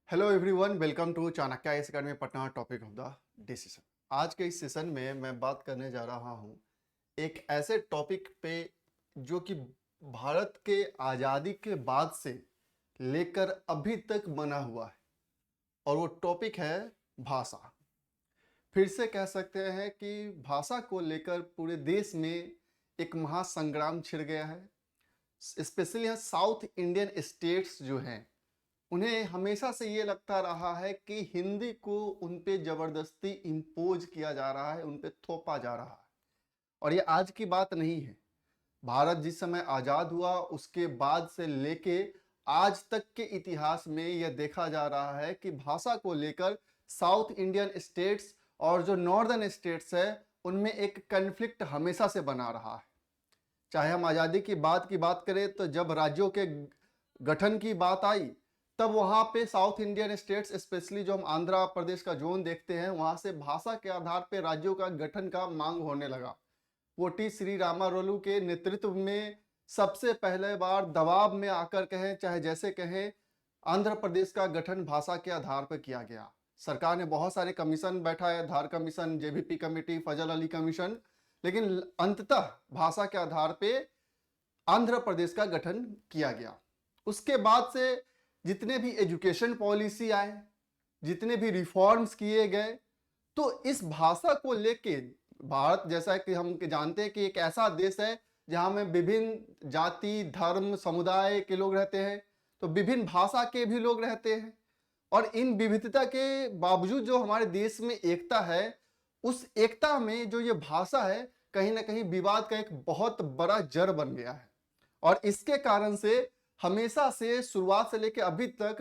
Hello everyone, welcome to Chanakya IAS academy Patna. Topic of the decision. आज के इस session में मैं बात करने जा रहा हूँ एक ऐसे टॉपिक पे जो कि भारत के आज़ादी के बाद से लेकर अभी तक बना हुआ है, और वो टॉपिक है भाषा। फिर से कह सकते हैं कि भाषा को लेकर पूरे देश में एक महासंग्राम छिड़ गया है। स्पेशली यहाँ साउथ इंडियन स्टेट्स जो हैं, उन्हें हमेशा से ये लगता रहा है कि हिंदी को उन पे जबरदस्ती इम्पोज किया जा रहा है, उन पे थोपा जा रहा है। और ये आज की बात नहीं है। भारत जिस समय आज़ाद हुआ उसके बाद से लेके आज तक के इतिहास में यह देखा जा रहा है कि भाषा को लेकर साउथ इंडियन स्टेट्स और जो नॉर्दर्न स्टेट्स है उनमें एक कन्फ्लिक्ट हमेशा से बना रहा है। चाहे हम आज़ादी की बात करें तो जब राज्यों के गठन की बात आई तब वहाँ पे साउथ इंडियन स्टेट्स, स्पेशली जो हम आंध्र प्रदेश का जोन देखते हैं, वहाँ से भाषा के आधार पे राज्यों का गठन का मांग होने लगा। पोटी श्री रामारोलू के नेतृत्व में सबसे पहले बार दबाव में आकर कहें चाहे जैसे कहें, आंध्र प्रदेश का गठन भाषा के आधार पर किया गया। सरकार ने बहुत सारे कमीशन बैठाए, धार कमीशन, जेबीपी कमेटी, फजल अली कमीशन, लेकिन अंततः भाषा के आधार पर आंध्र प्रदेश का गठन किया गया। उसके बाद से जितने भी एजुकेशन पॉलिसी आए, जितने भी रिफॉर्म्स किए गए, तो इस भाषा को लेके भारत, जैसा कि हम जानते हैं कि एक ऐसा देश है जहां में विभिन्न जाति, धर्म, समुदाय के लोग रहते हैं, तो विभिन्न भाषा के भी लोग रहते हैं। और इन विविधता के बावजूद जो हमारे देश में एकता है, उस एकता में जो ये भाषा है कहीं ना कहीं विवाद का एक बहुत बड़ा जड़ बन गया है। और इसके कारण से हमेशा से शुरुआत से लेकर अभी तक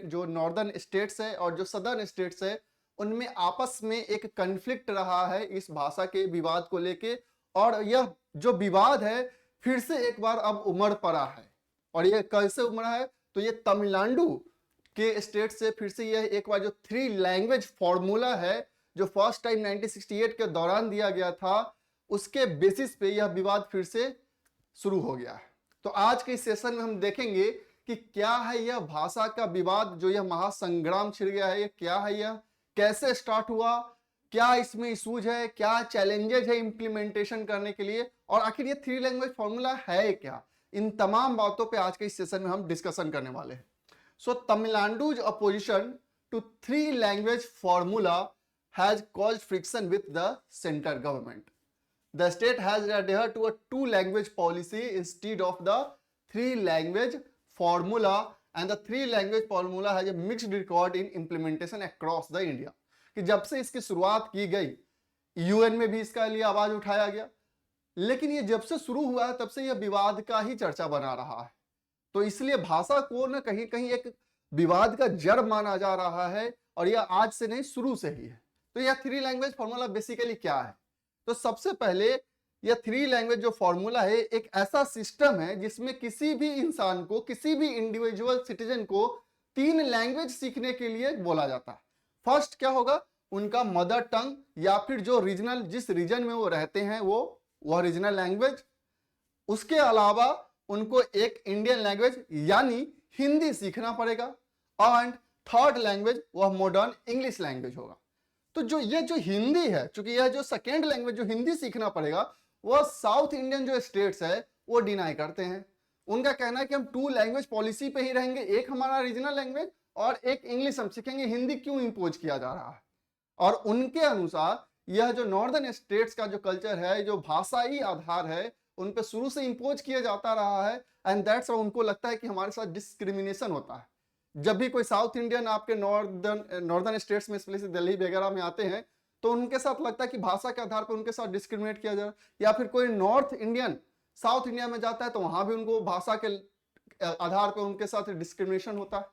जो नॉर्दर्न स्टेट्स है और जो सदर्न स्टेट्स है, उनमें आपस में एक कन्फ्लिक्ट रहा है इस भाषा के विवाद को लेके। और यह जो विवाद है फिर से एक बार अब उमड़ पड़ा है। और यह कैसे उमड़ा है, तो ये तमिलनाडु के स्टेट से फिर से यह एक बार जो 3 लैंग्वेज फॉर्मूला है जो फर्स्ट टाइम 1968 के दौरान दिया गया था, उसके बेसिस पे यह विवाद फिर से शुरू हो गया है। तो आज के इस सेशन में हम देखेंगे कि क्या है यह भाषा का विवाद, जो यह महासंग्राम छिड़ गया है, ये क्या है, यह कैसे स्टार्ट हुआ, क्या इसमें इशूज है, क्या चैलेंजेस है इंप्लीमेंटेशन करने के लिए, और आखिर ये 3 लैंग्वेज फॉर्मूला है क्या। इन तमाम बातों पे आज के इस सेशन में हम डिस्कशन करने वाले हैं। सो तमिलनाडु's opposition to 3 language formula has caused friction with the center government. The state has adhered to a 2 language policy instead of the 3 language formula, and the 3 language formula has a mixed record in implementation across the India. कि जब से इसकी शुरुआत की गई, UN में भी इसका लिए आवाज उठाया गया, लेकिन ये जब से शुरू हुआ है तब से यह विवाद का ही चर्चा बना रहा है। तो इसलिए भाषा को न कहीं कहीं एक विवाद का जड़ माना जा रहा है, और यह आज से नहीं, शुरू से ही है। तो यह 3 लैंग्वेज फॉर्मूला बेसिकली क्या है, तो सबसे पहले यह 3 लैंग्वेज जो फॉर्मूला है एक ऐसा सिस्टम है जिसमें किसी भी इंसान को, किसी भी इंडिविजुअल सिटीजन को 3 लैंग्वेज सीखने के लिए बोला जाता है। फर्स्ट क्या होगा, उनका मदर टंग, या फिर जो रीजनल, जिस रीजन में वो रहते हैं वह रीजनल लैंग्वेज। उसके अलावा उनको एक इंडियन लैंग्वेज यानी हिंदी सीखना पड़ेगा। एंड थर्ड लैंग्वेज वह मॉडर्न इंग्लिश लैंग्वेज होगा। तो जो हिंदी है, चूंकि यह जो सेकेंड लैंग्वेज जो हिंदी सीखना पड़ेगा, वह साउथ इंडियन जो स्टेट्स है वो डिनाई करते हैं। उनका कहना है कि हम 2 लैंग्वेज पॉलिसी पे ही रहेंगे, एक हमारा रीजनल लैंग्वेज और एक इंग्लिश हम सीखेंगे, हिंदी क्यों इंपोज किया जा रहा है। और उनके अनुसार यह जो नॉर्दर्न स्टेट्स का जो कल्चर है, जो भाषाई आधार है, उन पे शुरू से इंपोज किया जाता रहा है। एंड दैट्स उनको लगता है कि हमारे साथ डिस्क्रिमिनेशन होता है। जब भी कोई साउथ इंडियन आपके नॉर्दर्न स्टेट्स में, स्पेशली दिल्ली वगैरह में आते हैं, तो उनके साथ लगता है कि भाषा के आधार पर उनके साथ डिस्क्रिमिनेट किया जा रहा है। या फिर कोई नॉर्थ इंडियन साउथ इंडिया में जाता है तो वहां भी उनको भाषा के आधार पर उनके साथ डिस्क्रिमिनेशन होता है।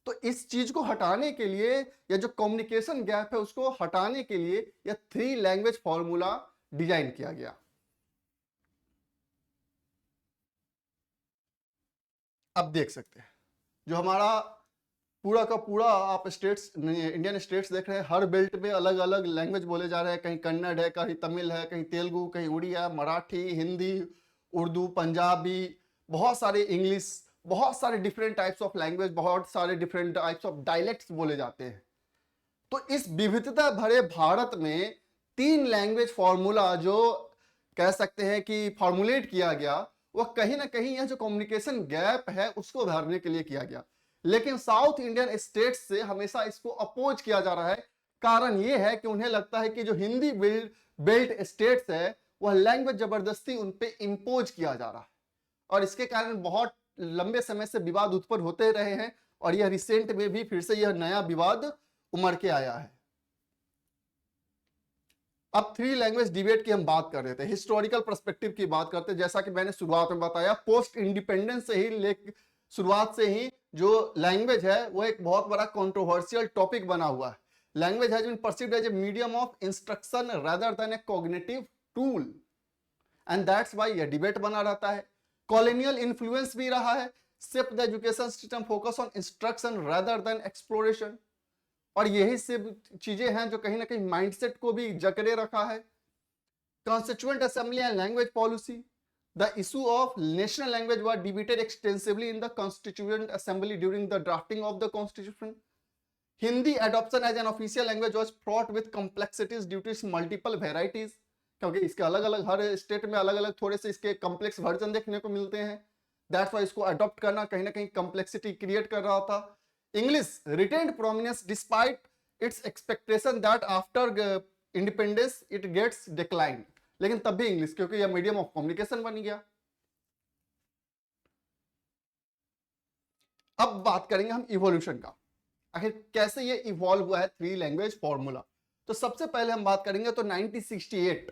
तो इस चीज को हटाने के लिए, या जो कम्युनिकेशन गैप है उसको हटाने के लिए, यह 3 लैंग्वेज फॉर्मूला डिजाइन किया गया। अब देख सकते हैं जो हमारा पूरा का पूरा आप स्टेट्स, इंडियन स्टेट्स देख रहे हैं, हर बेल्ट में अलग अलग लैंग्वेज बोले जा रहे हैं। कहीं कन्नड़ है, कहीं तमिल है, कहीं तेलुगु, कहीं उड़िया, मराठी, हिंदी, उर्दू, पंजाबी, बहुत सारे इंग्लिश, बहुत सारे डिफरेंट टाइप्स ऑफ लैंग्वेज, बहुत सारे डिफरेंट टाइप्स ऑफ डायलेक्ट्स बोले जाते हैं। तो इस विविधता भरे भारत में 3 लैंग्वेज फॉर्मूला जो कह सकते हैं कि फॉर्मुलेट किया गया, वह कहीं ना कहीं यह जो कम्युनिकेशन गैप है उसको भरने के लिए किया गया। लेकिन साउथ इंडियन स्टेट्स से हमेशा इसको अपोज किया जा रहा है। कारण यह है कि उन्हें लगता है कि जो हिंदी बेल्ट स्टेट्स है वह लैंग्वेज जबरदस्ती उन पे इम्पोज किया जा रहा है, और इसके कारण बहुत लंबे समय से विवाद उत्पन्न होते रहे हैं, और यह रिसेंट में भी फिर से यह नया विवाद उमड़ के आया है। अब 3 लैंग्वेज डिबेट की हम बात कर रहे थे, हिस्टोरिकल पर्सपेक्टिव की बात करते हैं। जैसा कि मैंने शुरुआत में बताया, पोस्ट इंडिपेंडेंस से ही शुरुआत से ही जो लैंग्वेज है वो एक बहुत बड़ा कंट्रोवर्शियल टॉपिक बना हुआ है। Language has been perceived as a medium of instruction rather than a cognitive tool, and that's why यह डिबेट बना रहता है। कॉलोनियल इन्फ्लुएंस भी रहा है। Shift the education system focus on instruction rather than exploration, और यही सब चीजें हैं जो कहीं ना कहीं माइंडसेट को भी जकड़े रखा है। Constituent assembly and language policy, the issue of national language was debated extensively in the constituent assembly during the drafting of the constitution. Hindi adoption as an official language was fraught with complexities due to its multiple varieties, क्योंकि इसके अलग अलग हर state में अलग अलग थोड़े से इसके कॉम्प्लेक्स वर्जन देखने को मिलते हैं। दैट्स वाई इसको अडॉप्ट करना कहीं ना कहीं कॉम्प्लेक्सिटी क्रिएट कर रहा था। English retained prominence despite its expectation that after independence it gets decline, लेकिन तब भी इंग्लिश, क्योंकि यह मीडियम ऑफ कम्युनिकेशन बन गया। अब बात करेंगे हम इवोल्यूशन का, आखिर कैसे ये इवॉल्व हुआ है 3 लैंग्वेज फॉर्मूला। तो सबसे पहले हम बात करेंगे तो 1968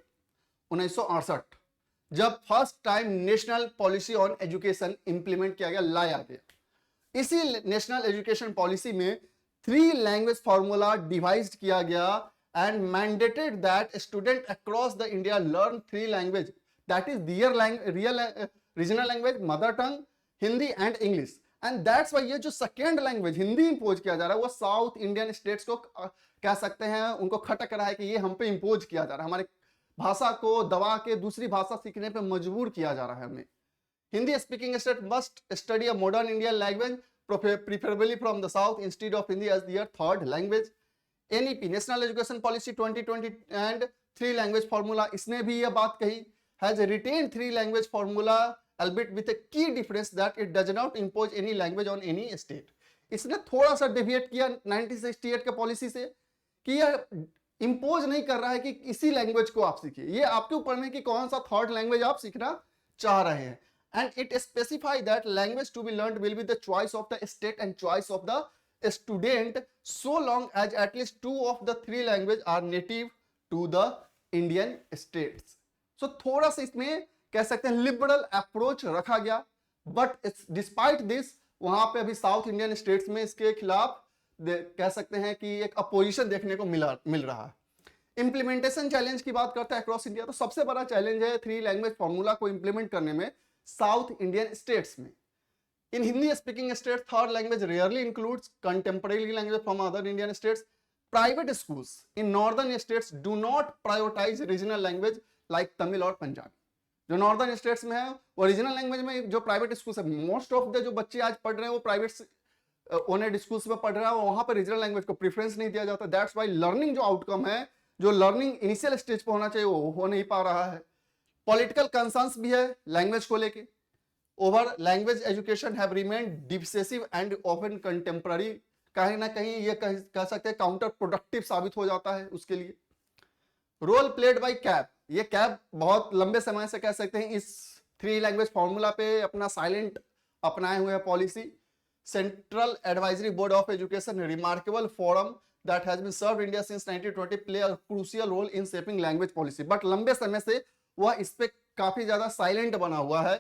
जब first time national policy on education implement किया गया, लाया गया। इसी नेशनल एजुकेशन पॉलिसी में 3 लैंग्वेज फॉर्मूला डिवाइज्ड किया गया and mandated that student across the India learn 3 language, that is their real regional language, mother tongue, Hindi and English. And that's why ये जो सेकेंड लैंग्वेज हिंदी इंपोज किया जा रहा है वो साउथ इंडियन स्टेट्स को कह सकते हैं उनको खटक रहा है कि ये हम पे इंपोज किया जा रहा है, हमारे भाषा को दबा के दूसरी भाषा सीखने पे मजबूर किया जा रहा है हमें। Hindi speaking state must study a modern Indian language preferably from the south instead of Hindi as their third language. NEP national education policy 2020 and 3 language formula, इसने भी यह बात कही, has retained 3 language formula albeit with a key difference that it does not impose any language on any state। इसने थोड़ा सा deviate किया 1968 के पॉलिसी से कि यह इंपोज नहीं कर रहा है कि इसी लैंग्वेज को आप सीखिए, ये आपके ऊपर में कि कौन सा थर्ड लैंग्वेज आप सीखना चाह रहे हैं। And it specify that language to be learned will be the choice of the state and choice of the student so long as at least 2 of the 3 language are native to the Indian states. So थोड़ा सा इसमें कह सकते हैं liberal approach रखा गया, but despite this वहां पे अभी साउथ इंडियन स्टेट्स में इसके खिलाफ कह सकते हैं कि एक अपोजिशन देखने को मिल रहा है। इंप्लीमेंटेशन चैलेंज की बात करते हैं अक्रॉस इंडिया, तो सबसे बड़ा चैलेंज है 3 लैंग्वेज फॉर्मूला को इंप्लीमेंट करने में साउथ इंडियन स्टेट्स में। In Hindi speaking state third language rarely includes contemporary language from other Indian states. Private schools in northern states do not prioritize regional language like Tamil और पंजाबी। जो northern states में है वो regional language में जो private school है, most of the जो बच्चे आज पढ़ रहे हैं वो प्राइवेट ओनेड स्कूल्स में पढ़ रहा है, वहां पर रीजनल लैंग्वेज को प्रेफरेंस नहीं दिया जाता। दैट्स वाई लर्निंग जो आउटकम है, जो लर्निंग इनिशियल स्टेज पे होना चाहिए वो हो नहीं पा रहा है। पॉलिटिकल कंसर्न्स भी है लैंग्वेज को लेके। Over language education have remained decisive and often contemporary, कहीं ना कहीं ये कह सकते हैं काउंटर प्रोडक्टिव साबित हो जाता है उसके लिए। रोल प्लेड बाय कैब, ये कैब बहुत लंबे समय से कह सकते हैं इस 3 लैंग्वेज फॉर्मूला पे अपना साइलेंट अपनाए हुए है policy. Central advisory board of education remarkable forum that has been served India since 1920 play a crucial role in shaping language policy, but लंबे समय से वह इस पे काफी ज्यादा साइलेंट बना हुआ है।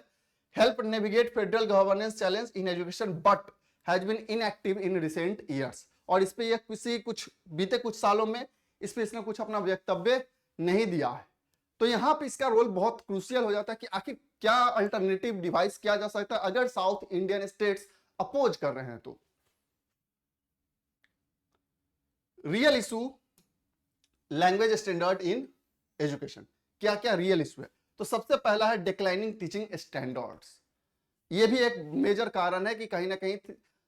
Help navigate federal governance challenge in education but has been inactive in recent years, और इस पे ये बीते कुछ सालों में इस पे इसने कुछ अपना वक्तव्य नहीं दिया है। तो यहां पे इसका रोल बहुत क्रूशियल हो जाता है कि आखिर क्या अल्टरनेटिव डिवाइस किया जा सकता है अगर साउथ इंडियन स्टेट्स अपोज कर रहे हैं। तो real issue language standard in education, क्या क्या रियल इशू है। तो सबसे पहला है डिक्लाइनिंग टीचिंग स्टैंडर्ड्स। ये भी एक मेजर कारण है कि कहीं ना कहीं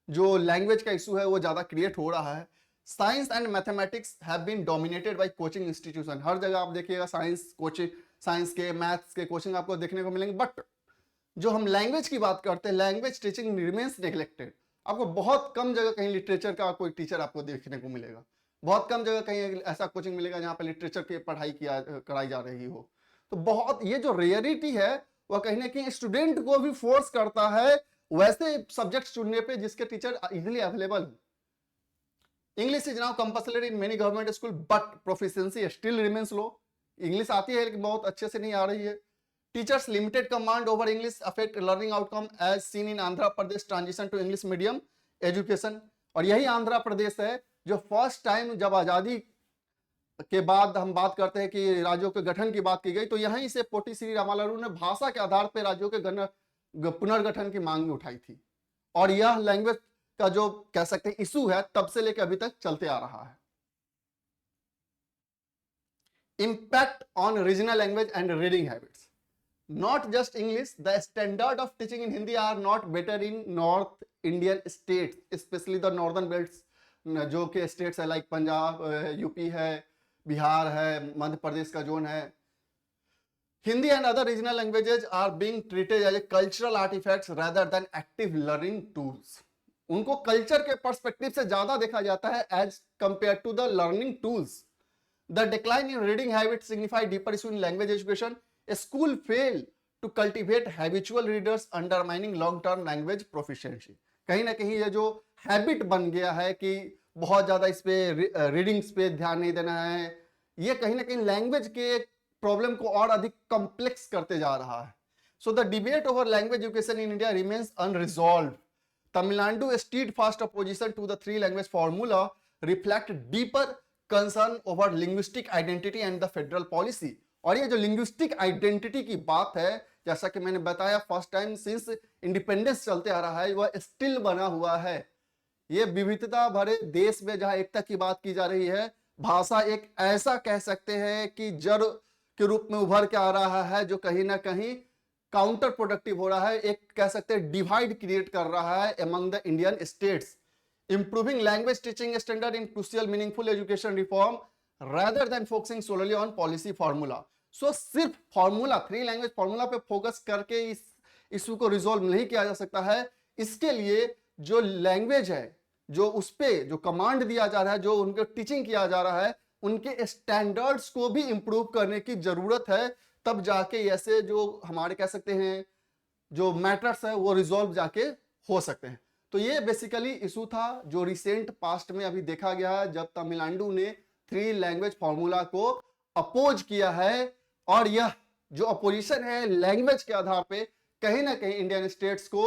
जो लैंग्वेज का इशू है वो ज्यादा क्रिएट हो रहा है। Science and mathematics have been dominated by coaching institution. हर जगह आप देखिएगा साइंस कोचिंग, साइंस के मैथ्स के कोचिंग आपको देखने को मिलेंगे, बट जो हम लैंग्वेज की बात करते हैं, लैंग्वेज टीचिंग रिमेन्स नेग्लेक्टेड। आपको बहुत कम जगह कहीं लिटरेचर का कोई टीचर आपको देखने को मिलेगा, बहुत कम जगह कहीं ऐसा कोचिंग मिलेगा जहाँ पे लिटरेचर की पढ़ाई कराई जा रही हो। तो बहुत ये जो रेयरिटी है वह कहीं ना कहीं स्टूडेंट को भी फोर्स करता है वैसे सब्जेक्ट चुनने पे जिसके टीचर इजिली अवेलेबल हो। English is now compulsory in many government school but proficiency still remains low. English आती है लेकिन बहुत अच्छे से नहीं आ रही है। Teachers limited command over English affect learning outcome as seen in Andhra Pradesh transition to English medium education. और यही आंध्र प्रदेश है जो फर्स्ट टाइम जब आजादी के बाद हम बात करते हैं कि राज्यों के गठन की बात की गई, तो यहीं से पोटी श्री रामालू ने भाषा के आधार पर राज्यों के पुनर्गठन की मांग उठाई थी। और यह लैंग्वेज का जो कह सकते हैं इशू है तब से लेकर अभी तक चलते आ रहा है। Impact on regional language and reading habits. Not just English, the standard of teaching in Hindi are not better in North Indian states, especially the northern belts, जो कि states है like पंजाब, यूपी है, बिहार है, मध्य प्रदेश का जोन है। Hindi and other regional languages are being treated as a cultural artifacts rather than active learning tools. उनको culture के perspective से ज्यादा देखा जाता है as compare to the learning tools. The decline in reading habit signify deeper issue in language education. School fail to cultivate habitual readers undermining long term language proficiency. कहीं ना कहीं ये जो हैबिट बन गया है कि बहुत ज्यादा इस पे रीडिंग्स पे ध्यान नहीं देना है, ये कहीं ना कहीं लैंग्वेज के प्रॉब्लम को और अधिक कॉम्प्लेक्स करते जा रहा है। So the debate over language education in India remains unresolved. Tamil Nadu steadfast opposition to the three language formula reflect deeper concern over linguistic identity and the federal policy। और ये जो लिंग्विस्टिक आइडेंटिटी की बात है, जैसा कि मैंने बताया फर्स्ट टाइम सिंस इंडिपेंडेंस चलते आ रहा है, वह स्टिल बना हुआ है। ये विविधता भरे देश में जहां एकता की बात की जा रही है, भाषा एक ऐसा कह सकते हैं कि जड़ के रूप में उभर के आ रहा है जो कहीं ना कहीं काउंटर प्रोडक्टिव हो रहा है, एक कह सकते हैं डिवाइड क्रिएट कर रहा है among the Indian states. Improving language teaching standard in crucial meaningful education reform rather than focusing solely on policy formula। सो सिर्फ फॉर्मूला, थ्री लैंग्वेज फॉर्मूला पे फोकस करके इस इशू को रिजोल्व नहीं किया जा सकता है। इसके लिए जो लैंग्वेज है, जो उस पे जो कमांड दिया जा रहा है, जो उनके टीचिंग किया जा रहा है, उनके स्टैंडर्ड्स को भी इंप्रूव करने की जरूरत है। तब जाके ऐसे जो हमारे कह सकते हैं जो मैटर्स है वो रिजोल्व जाके हो सकते हैं। तो ये बेसिकली इशू था जो रिसेंट पास्ट में अभी देखा गया है, जब तमिलनाडु ने थ्री लैंग्वेज फॉर्मूला को अपोज किया है। और यह जो अपोजिशन है लैंग्वेज के आधार पे कहीं ना कहीं इंडियन स्टेट्स को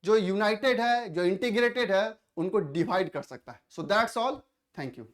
जो यूनाइटेड है, जो इंटीग्रेटेड है, उनको डिवाइड कर सकता है। So that's all, thank you.